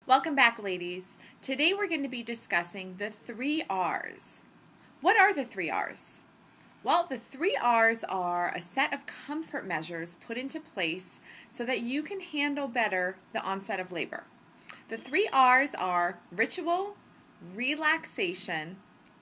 Welcome back, ladies. Today we're going to be discussing the 3 R's. What are the 3 R's? Well, the 3 R's are a set of comfort measures put into place so that you can handle better the onset of labor. The 3 R's are ritual, relaxation,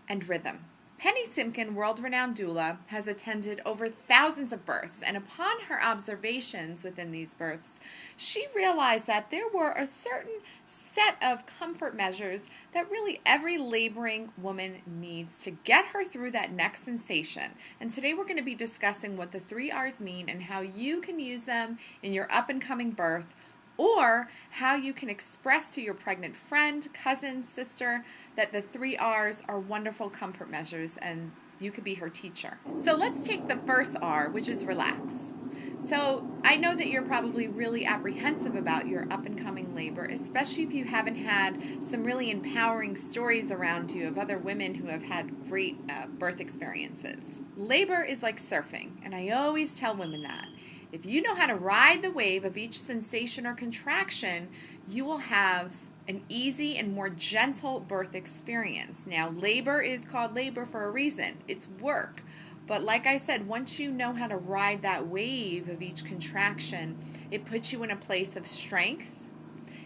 and rhythm. Penny Simkin, world-renowned doula, has attended over thousands of births, and upon her observations within these births, she realized that there were a certain set of comfort measures that really every laboring woman needs to get her through that next sensation. And today we're going to be discussing what the 3 R's mean and how you can use them in your up-and-coming birth, or how you can express to your pregnant friend, cousin, sister that the 3 R's are wonderful comfort measures and you could be her teacher. So let's take the first R, which is relax. So I know that you're probably really apprehensive about your up-and-coming labor, especially if you haven't had some really empowering stories around you of other women who have had great birth experiences. Labor is like surfing, and I always tell women that. If you know how to ride the wave of each sensation or contraction, you will have an easy and more gentle birth experience. Now, labor is called labor for a reason. It's work. But like I said, once you know how to ride that wave of each contraction, it puts you in a place of strength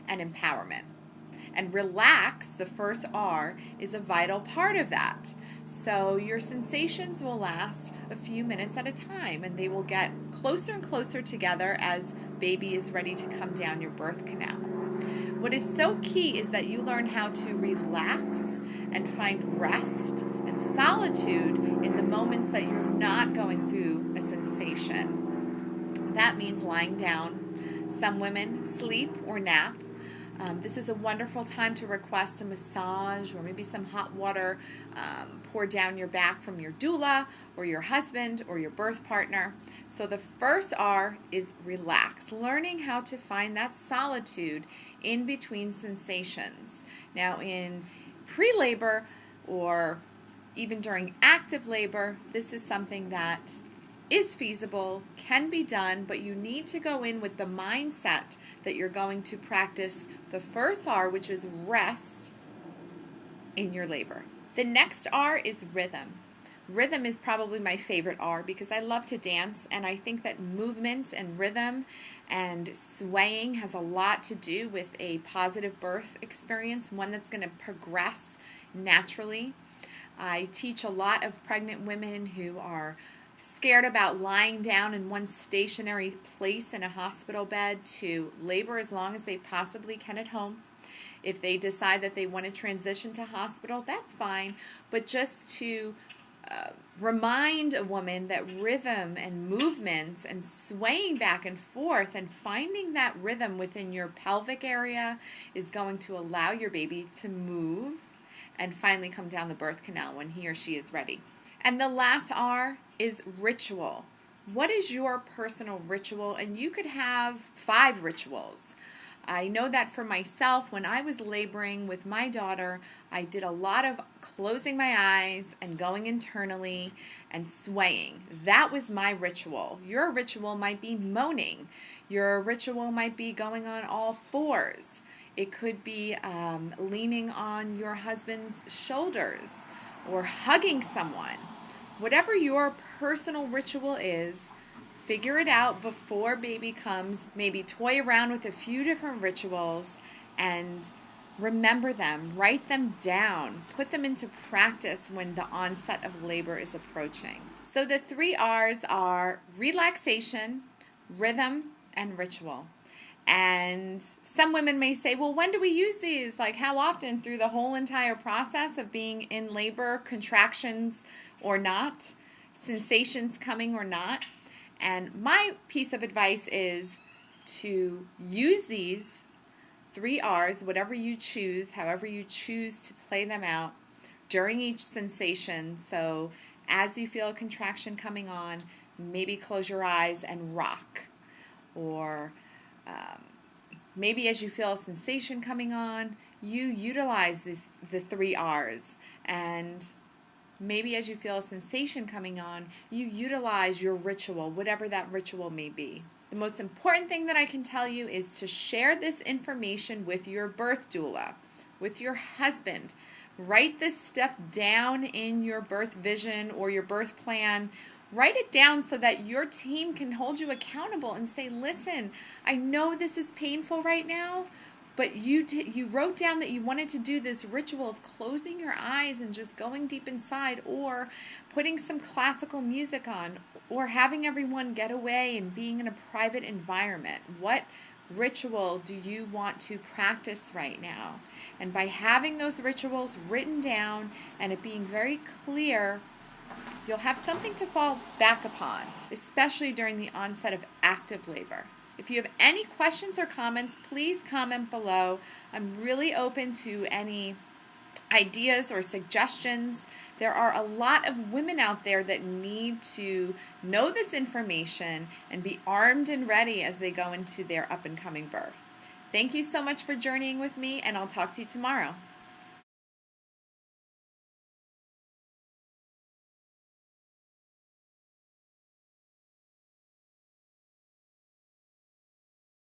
and empowerment. And relax, the first R, is a vital part of that. So your sensations will last a few minutes at a time, and they will get closer and closer together as baby is ready to come down your birth canal. What is so key is that you learn how to relax and find rest and solitude in the moments that you're not going through a sensation. That means lying down. Some women sleep or nap. This is a wonderful time to request a massage or maybe some hot water poured down your back from your doula or your husband or your birth partner. So the first R is relax, learning how to find that solitude in between sensations. Now in pre-labor or even during active labor, this is something that is feasible, can be done, but you need to go in with the mindset that you're going to practice the first R, which is rest, in your labor. The next R is rhythm. Rhythm is probably my favorite R because I love to dance, and I think that movement and rhythm and swaying has a lot to do with a positive birth experience, one that's going to progress naturally. I teach a lot of pregnant women who are scared about lying down in one stationary place in a hospital bed to labor as long as they possibly can at home. If they decide that they want to transition to hospital, that's fine. But just to remind a woman that rhythm and movements and swaying back and forth and finding that rhythm within your pelvic area is going to allow your baby to move and finally come down the birth canal when he or she is ready. And the last R is ritual. What is your personal ritual? And you could have 5 rituals. I know that for myself, when I was laboring with my daughter, I did a lot of closing my eyes and going internally and swaying. That was my ritual. Your ritual might be moaning. Your ritual might be going on all fours. It could be leaning on your husband's shoulders or hugging someone. Whatever your personal ritual is, figure it out before baby comes. Maybe toy around with a few different rituals and remember them. Write them down. Put them into practice when the onset of labor is approaching. So the 3 R's are relaxation, rhythm, and ritual. And some women may say, well, when do we use these? Like how often? Through the whole entire process of being in labor, contractions or not, sensations coming or not. And my piece of advice is to use these 3 R's, whatever you choose, however you choose to play them out during each sensation. So as you feel a contraction coming on, maybe close your eyes and rock. Or maybe as you feel a sensation coming on, you utilize the 3 R's. And maybe as you feel a sensation coming on, you utilize your ritual, whatever that ritual may be. The most important thing that I can tell you is to share this information with your birth doula, with your husband. Write this stuff down in your birth vision or your birth plan. Write it down so that your team can hold you accountable and say, listen, I know this is painful right now, but you wrote down that you wanted to do this ritual of closing your eyes and just going deep inside, or putting some classical music on, or having everyone get away and being in a private environment. What ritual do you want to practice right now? And by having those rituals written down and it being very clear, you'll have something to fall back upon, especially during the onset of active labor. If you have any questions or comments, please comment below. I'm really open to any ideas or suggestions. There are a lot of women out there that need to know this information and be armed and ready as they go into their up and coming birth. Thank you so much for journeying with me, and I'll talk to you tomorrow.